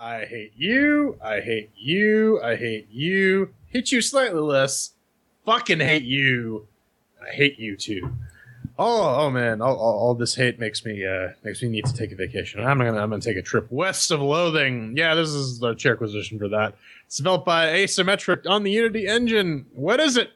I hate you. I hate you. I hate you. Hate you slightly less. Fucking hate you. I hate you too. Oh man! All this hate makes me need to take a vacation. I'm gonna take a trip west of Loathing. Yeah, this is the CHAIRQUISITION for that. It's developed by Asymmetric on the Unity engine. What is it?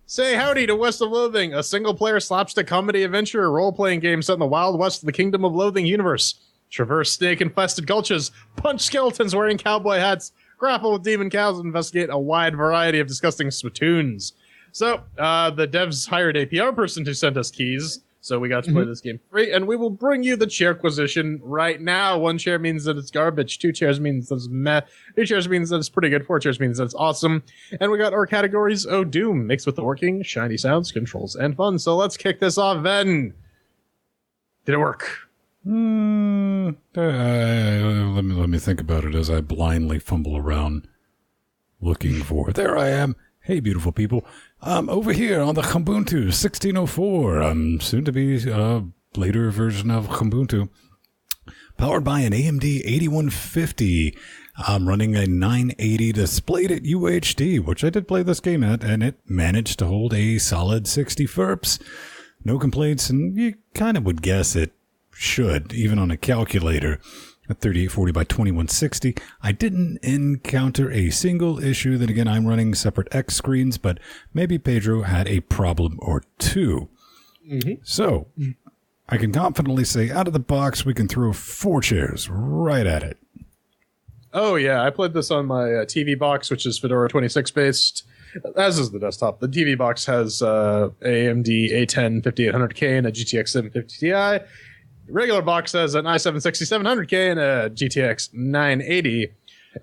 Say howdy to West of Loathing, a single-player slapstick comedy adventure role-playing game set in the Wild West of the Kingdom of Loathing universe. Traverse snake-infested gulches, punch skeletons wearing cowboy hats, grapple with demon cows, and investigate a wide variety of disgusting spittoons. So, the devs hired a PR person to send us keys, so we got to play this game free, and we will bring you the CHAIRQUISITION right now. 1 chair means that it's garbage, 2 chairs means that it's meh, 3 chairs means that it's pretty good, 4 chairs means that it's awesome, and we got our categories, Oh Doom, mixed with the working, shiny sounds, controls, and fun. So let's kick this off, then. Did it work? Let me think about it as I blindly fumble around looking for. There I am. Hey, beautiful people. Over here on the Ubuntu 1604, soon to be later version of Ubuntu, powered by an AMD 8150. I'm running a 980 displayed at UHD, which I did play this game at, and it managed to hold a solid 60 FERPs. No complaints, and you kind of would guess it should, even on a calculator. At 3840 by 2160. I didn't encounter a single issue. Then again, I'm running separate X screens, but maybe Pedro had a problem or two. So, I can confidently say, out of the box, we can throw 4 chairs right at it. Oh yeah, I played this on my TV box, which is Fedora 26 based, as is the desktop. The TV box has AMD A10 5800K and a GTX 750 Ti. Regular box has an i7 6700K and a GTX 980,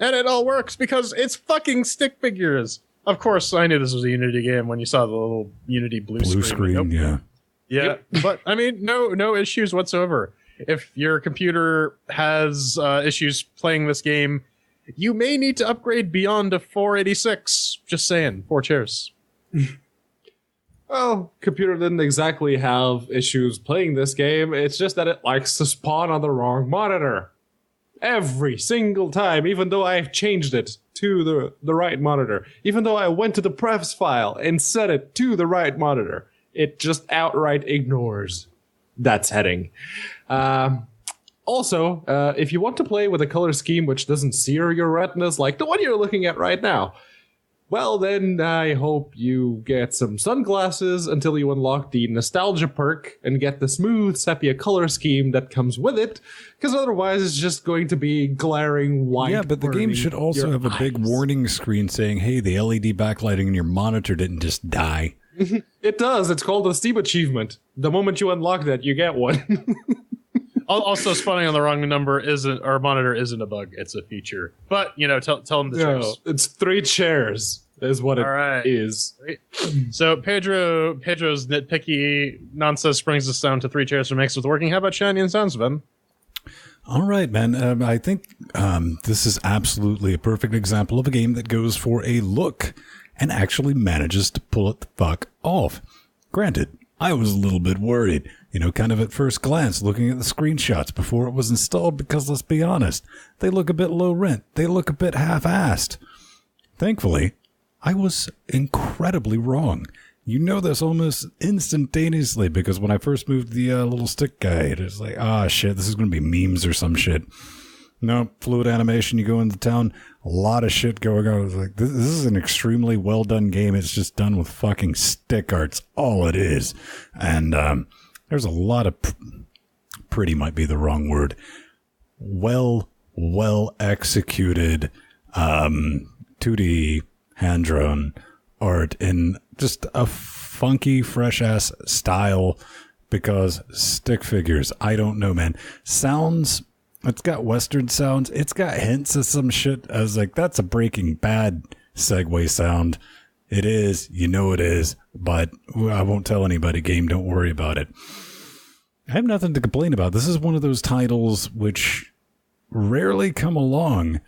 and it all works because it's fucking stick figures. Of course, I knew this was a Unity game when you saw the little Unity blue screen. Nope. Yeah. Yep. But I mean, no issues whatsoever. If your computer has issues playing this game, you may need to upgrade beyond a 486. Just saying, 4 chairs. Well, computer didn't exactly have issues playing this game. It's just that it likes to spawn on the wrong monitor. Every single time, even though I've changed it to the right monitor. Even though I went to the prefs file and set it to the right monitor. It just outright ignores that setting. Also, if you want to play with a color scheme which doesn't sear your retinas like the one you're looking at right now, well, then I hope you get some sunglasses until you unlock the nostalgia perk and get the smooth sepia color scheme that comes with it, because otherwise it's just going to be glaring white. Yeah, but the game should also have a big warning screen saying, hey, the LED backlighting in your monitor didn't just die. It does. It's called a Steam achievement. The moment you unlock that, you get one. Also, spawning on the wrong monitor isn't a bug; it's a feature. But tell them the chairs. It's 3 chairs is what it is. So Pedro's nitpicky nonsense brings us down to 3 chairs for mix with working. How about shiny and sounds, Ben? All right, man. I think this is absolutely a perfect example of a game that goes for a look and actually manages to pull it the fuck off. Granted, I was a little bit worried. Kind of at first glance, looking at the screenshots before it was installed, because let's be honest, they look a bit low rent. They look a bit half-assed. Thankfully, I was incredibly wrong. You know this almost instantaneously, because when I first moved the little stick guide, it's like, shit, this is going to be memes or some shit. No, fluid animation, you go into town, a lot of shit going on. It's like, this is an extremely well-done game. It's just done with fucking stick arts, all it is. And, there's a lot of, pretty might be the wrong word, well executed 2D hand-drawn art in just a funky, fresh-ass style, because stick figures, I don't know, man. Sounds, it's got Western sounds, it's got hints of some shit. I was like, that's a Breaking Bad segue sound. It is, it is, but I won't tell anybody, game, don't worry about it. I have nothing to complain about. This is one of those titles which rarely come along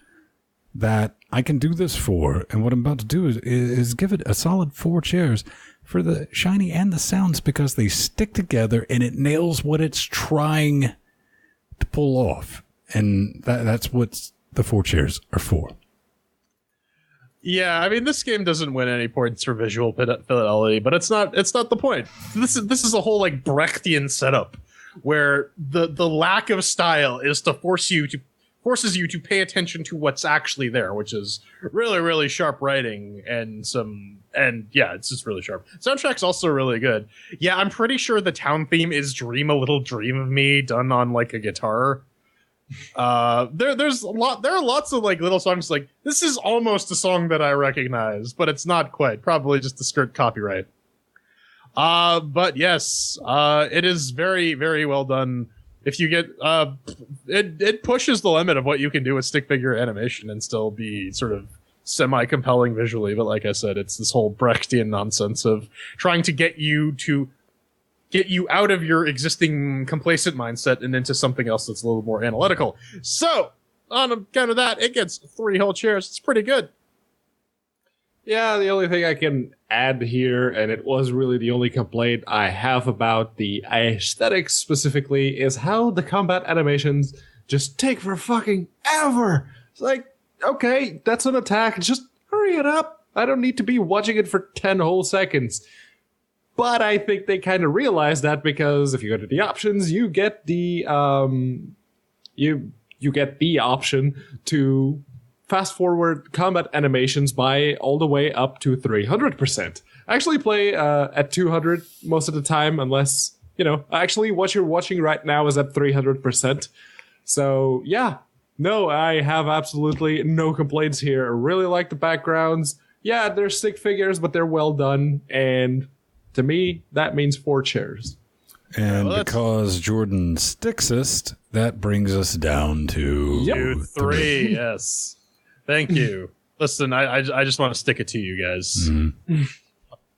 that I can do this for, and what I'm about to do is give it a solid 4 chairs for the shiny and the sounds, because they stick together and it nails what it's trying to pull off. And that's what's the 4 chairs are for. Yeah, I mean, this game doesn't win any points for visual fidelity, but it's not the point. This is a whole like Brechtian setup where the lack of style is to forces you to pay attention to what's actually there, which is really, really sharp writing and yeah, it's just really sharp. Soundtrack's also really good. Yeah, I'm pretty sure the town theme is Dream a Little Dream of Me done on like a guitar. There are lots of like little songs like this is almost a song that I recognize, but it's not quite, probably just to skirt copyright. But yes, it is very, very well done. If you get it pushes the limit of what you can do with stick figure animation and still be sort of semi-compelling visually, but like I said, it's this whole Brechtian nonsense of trying to get you out of your existing complacent mindset and into something else that's a little more analytical. So, on account of that, it gets 3 whole chairs. It's pretty good. Yeah, the only thing I can add here, and it was really the only complaint I have about the aesthetics specifically, is how the combat animations just take for fucking ever. It's like, okay, that's an attack. Just hurry it up. I don't need to be watching it for 10 whole seconds. But I think they kind of realize that because if you go to the options, you get the you get the option to fast forward combat animations by all the way up to 300%. I actually play at 200 most of the time, unless, you know, actually what you're watching right now is at 300%. So yeah, no, I have absolutely no complaints here. I really like the backgrounds. Yeah, they're stick figures, but they're well done, and to me, that means 4 chairs. And because Jordan sticksist, that brings us down to 3. Yes. Thank you. Listen, I just want to stick it to you guys. Mm-hmm.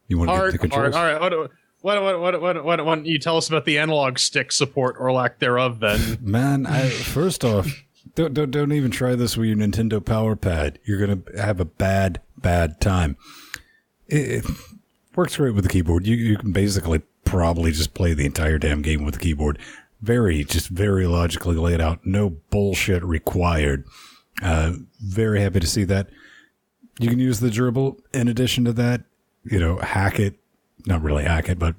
You want to get the controls? All right. Why don't you tell us about the analog stick support or lack thereof, then? Man, first off, don't even try this with your Nintendo Power Pad. You're gonna have a bad time. It works great with the keyboard. You can basically probably just play the entire damn game with the keyboard. Very logically laid out. No bullshit required. Very happy to see that. You can use the gerbil in addition to that. You know, hack it. Not really hack it, but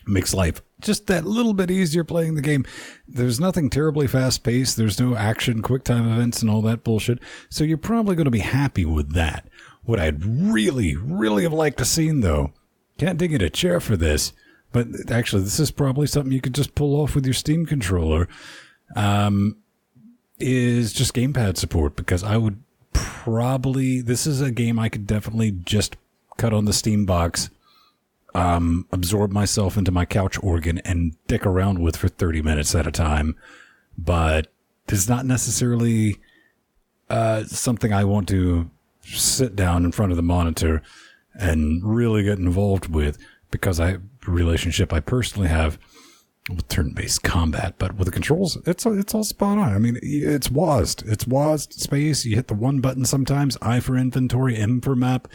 makes life just that little bit easier playing the game. There's nothing terribly fast-paced. There's no action, quick-time events, and all that bullshit. So you're probably going to be happy with that. What I'd really, really have liked to seen, though, can't dig in a chair for this, but actually this is probably something you could just pull off with your Steam controller, is just gamepad support, because I would probably, this is a game I could definitely just cut on the Steam box, absorb myself into my couch organ and dick around with for 30 minutes at a time, but it's not necessarily something I want to sit down in front of the monitor and really get involved with, because the relationship I personally have with turn-based combat, but with the controls, it's all spot on. I mean, it's WASD space. You hit the one button sometimes, I for inventory, M for map.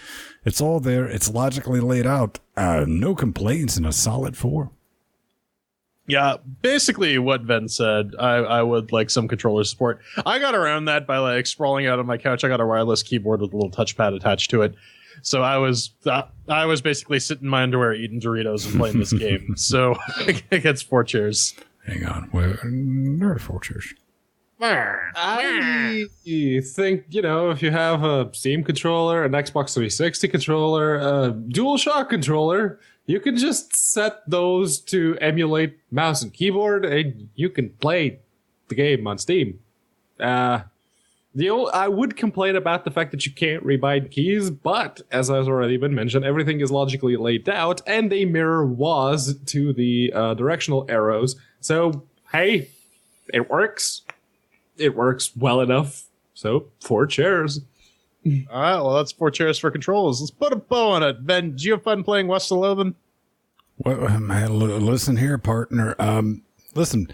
It's all there. It's logically laid out. No complaints, and a solid 4. Yeah, basically what Ben said. I would like some controller support. I got around that by like sprawling out on my couch. I got a wireless keyboard with a little touchpad attached to it. So I was basically sitting in my underwear eating Doritos and playing this game. So it gets 4 chairs. Hang on. There are 4 chairs. I think, you know, if you have a Steam controller, an Xbox 360 controller, a DualShock controller, you can just set those to emulate mouse and keyboard, and you can play the game on Steam. I would complain about the fact that you can't rebind keys, but as has already been mentioned, everything is logically laid out, and they mirror WAS to the directional arrows. So, hey, it works. It works well enough. So, 4 chairs. All right, well, that's 4 chairs for controls. Let's put a bow on it. Ben, did you have fun playing West of Loathing? Well, man, listen here, partner. Listen,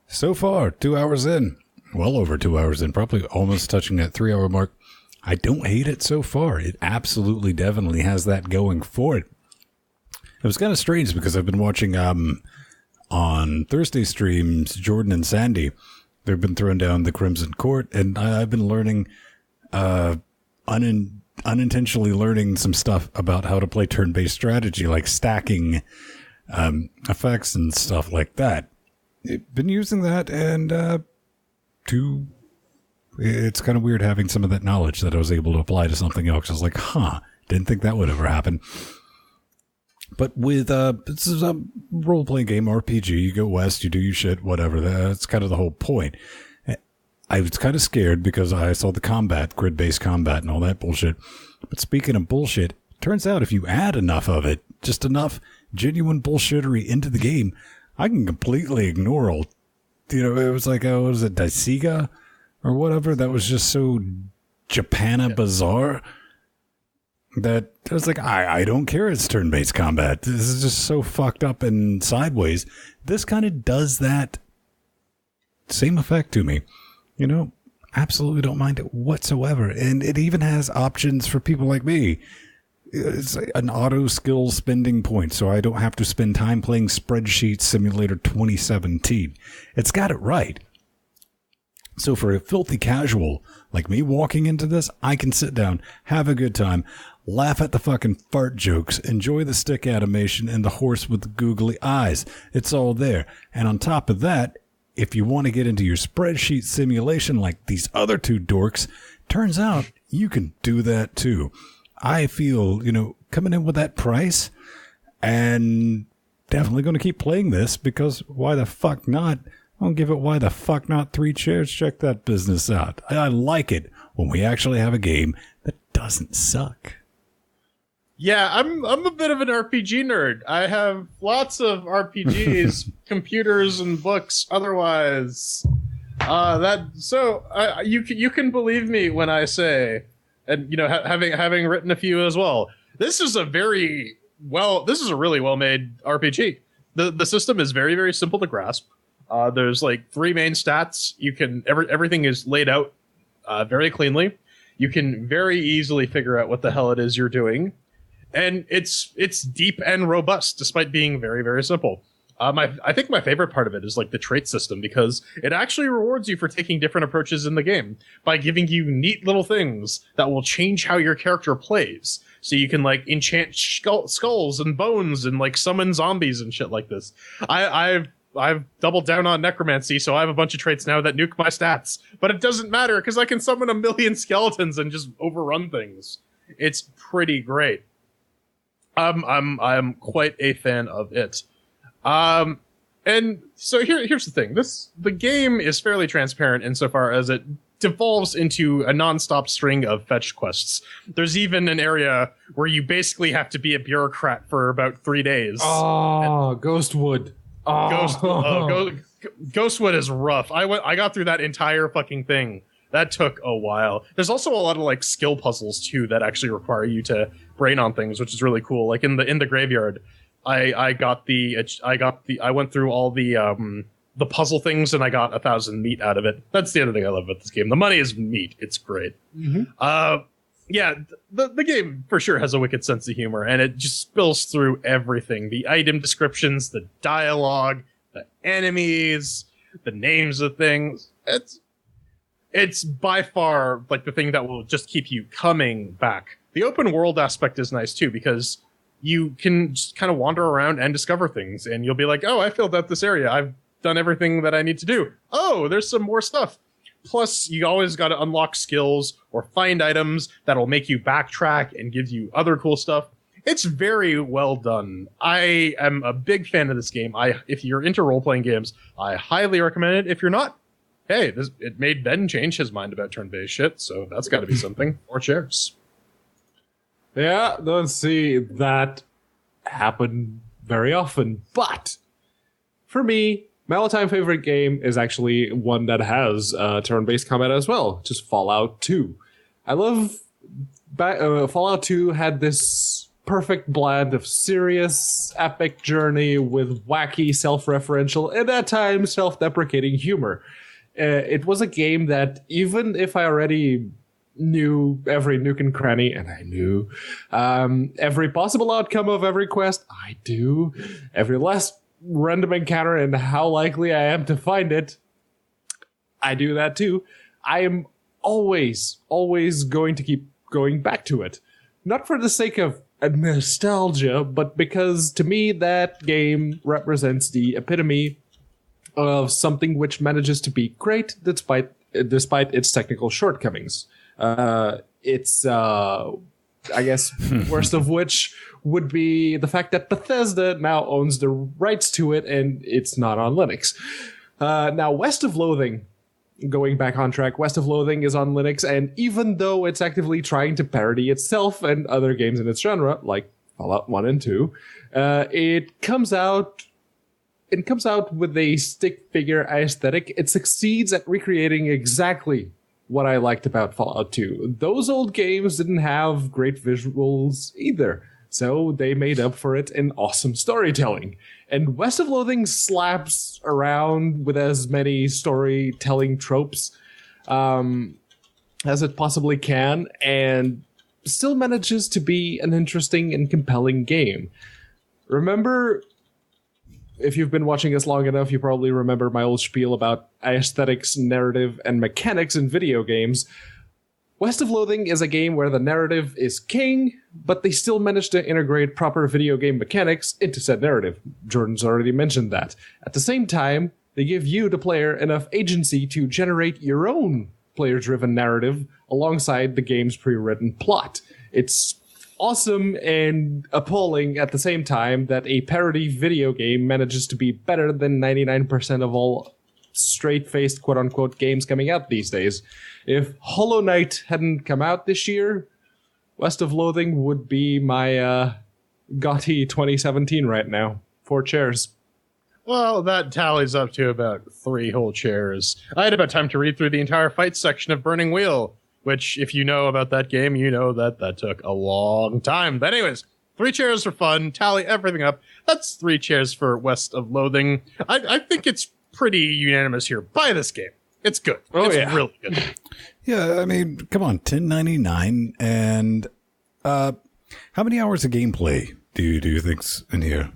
so far, 2 hours in. Well over 2 hours in, probably almost touching that 3-hour mark. I don't hate it so far. It absolutely, definitely has that going for it. It was kind of strange because I've been watching on Thursday streams, Jordan and Sandy They've been thrown down the Crimson Court, and I've been learning, unintentionally learning some stuff about how to play turn-based strategy, like stacking effects and stuff like that. I've been using that, and it's kind of weird having some of that knowledge that I was able to apply to something else. I was like, didn't think that would ever happen. But with this is a role-playing game, RPG. You go west, you do your shit, whatever. That's kind of the whole point. I was kind of scared because I saw the combat, grid-based combat and all that bullshit. But speaking of bullshit, turns out if you add enough of it, just enough genuine bullshittery into the game, I can completely ignore all. It was like, what was it, Daisiga or whatever? That was just so Japana bizarre. That I was like, I don't care it's turn-based combat. This is just so fucked up and sideways. This kind of does that same effect to me. Absolutely don't mind it whatsoever. And it even has options for people like me. It's an auto skill spending point, so I don't have to spend time playing Spreadsheet Simulator 2017. It's got it right. So for a filthy casual like me walking into this, I can sit down, have a good time, laugh at the fucking fart jokes, enjoy the stick animation and the horse with the googly eyes. It's all there. And on top of that, if you want to get into your spreadsheet simulation like these other two dorks, turns out you can do that too. I feel, coming in with that price, and definitely going to keep playing this because why the fuck not? I'll give it why the fuck not 3 chairs. Check that business out. I like it when we actually have a game that doesn't suck. Yeah, I'm a bit of an RPG nerd. I have lots of RPGs, computers, and books. Otherwise, you can believe me when I say, and having written a few as well. This is a really well made RPG. The system is very, very simple to grasp. There's like 3 main stats. Everything is laid out very cleanly. You can very easily figure out what the hell it is you're doing. And it's deep and robust, despite being very, very simple. I think my favorite part of it is like the trait system, because it actually rewards you for taking different approaches in the game by giving you neat little things that will change how your character plays. So you can like enchant skulls and bones and like summon zombies and shit like this. I've doubled down on necromancy, so I have a bunch of traits now that nuke my stats. But it doesn't matter because I can summon 1 million skeletons and just overrun things. It's pretty great. I'm quite a fan of it. And so here's the thing. The game is fairly transparent insofar as it devolves into a non-stop string of fetch quests. There's even an area where you basically have to be a bureaucrat for about 3 days. Oh, Ghostwood. Oh. Ghostwood is rough. I got through that entire fucking thing. That took a while. There's also a lot of like skill puzzles too that actually require you to brain on things, which is really cool. Like in the graveyard, I went through all the puzzle things and I got 1,000 meat out of it. That's the other thing I love about this game. The money is meat. It's great. Mm-hmm. Yeah, the game for sure has a wicked sense of humor, and it just spills through everything. The item descriptions, the dialogue, the enemies, the names of things. It's by far like the thing that will just keep you coming back. The open world aspect is nice too, because you can just kind of wander around and discover things, and you'll be like, oh, I filled out this area. I've done everything that I need to do. Oh, there's some more stuff. Plus, you always got to unlock skills or find items that'll make you backtrack and give you other cool stuff. It's very well done. I am a big fan of this game. If you're into role-playing games, I highly recommend it. If you're not, hey, it made Ben change his mind about turn-based shit, so that's got to be something. 4 chairs. Yeah, don't see that happen very often. But for me, my all-time favorite game is actually one that has turn-based combat as well, just Fallout 2. I love... Fallout 2 had this perfect blend of serious, epic journey with wacky, self-referential, and at times self-deprecating humor. It was a game that, even if I already knew every nook and cranny, and I knew every possible outcome of every quest, I do, every last random encounter and how likely I am to find it, I do that too. I am always going to keep going back to it. Not for the sake of nostalgia, but because to me that game represents the epitome of something which manages to be great despite its technical shortcomings. It's I guess worst of which would be the fact that Bethesda now owns the rights to it and it's not on Linux. Now, West of Loathing, going back on track, West of Loathing is on Linux, and even though it's actively trying to parody itself and other games in its genre, like Fallout 1 and 2, it comes out with a stick figure aesthetic. It succeeds at recreating exactly what I liked about Fallout 2. Those old games didn't have great visuals either, so they made up for it in awesome storytelling. And West of Loathing slaps around with as many storytelling tropes as it possibly can, and still manages to be an interesting and compelling game. Remember, if you've been watching us long enough, you probably remember my old spiel about aesthetics, narrative, and mechanics in video games. West of Loathing is a game where the narrative is king, but they still manage to integrate proper video game mechanics into said narrative. Jordan's already mentioned that. At the same time, they give you, the player, enough agency to generate your own player-driven narrative alongside the game's pre-written plot. It's awesome and appalling at the same time that a parody video game manages to be better than 99% of all straight-faced quote-unquote games coming out these days. If Hollow Knight hadn't come out this year, West of Loathing would be my GOTY 2017 right now. 4 chairs. Well, that tallies up to about 3 whole chairs. I had about time to read through the entire fight section of Burning Wheel, which, if you know about that game, you know that took a long time. But anyways, 3 chairs for fun, tally everything up. That's 3 chairs for West of Loathing. I think it's pretty unanimous here. Buy this game. It's good. It's really good. Yeah, I mean, come on, $10.99, and how many hours of gameplay do you think's in here?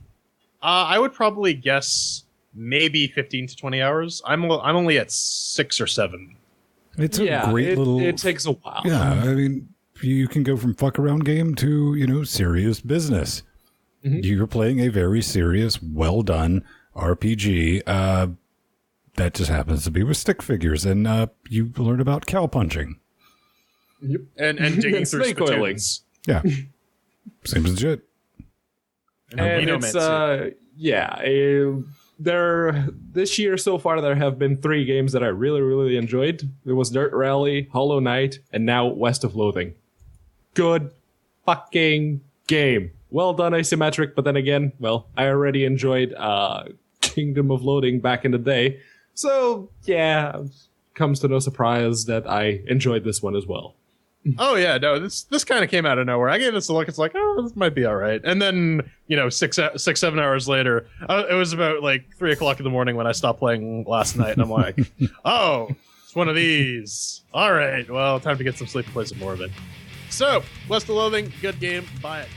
I would probably guess maybe 15 to 20 hours. I'm only at 6 or 7. It's a great little... It takes a while. Yeah, I mean, you can go from fuck around game to, serious business. Mm-hmm. You're playing a very serious, well done RPG that just happens to be with stick figures, and you learn about cow punching. Yep. And digging through spittoons. Yeah. Same as shit. And it's, this year so far, there have been 3 games that I really, really enjoyed. There was Dirt Rally, Hollow Knight, and now West of Loathing. Good fucking game. Well done, Asymmetric, but then again, well, I already enjoyed Kingdom of Loathing back in the day. So, yeah, comes to no surprise that I enjoyed this one as well. Oh yeah, no, this kind of came out of nowhere. I gave this a look. It's like, oh, this might be all right. And then, 7 hours later, it was about like 3:00 in the morning when I stopped playing last night, and I'm like, oh, it's one of these. All right, well, time to get some sleep and play some more of it. So, West of Loathing, good game. Buy it.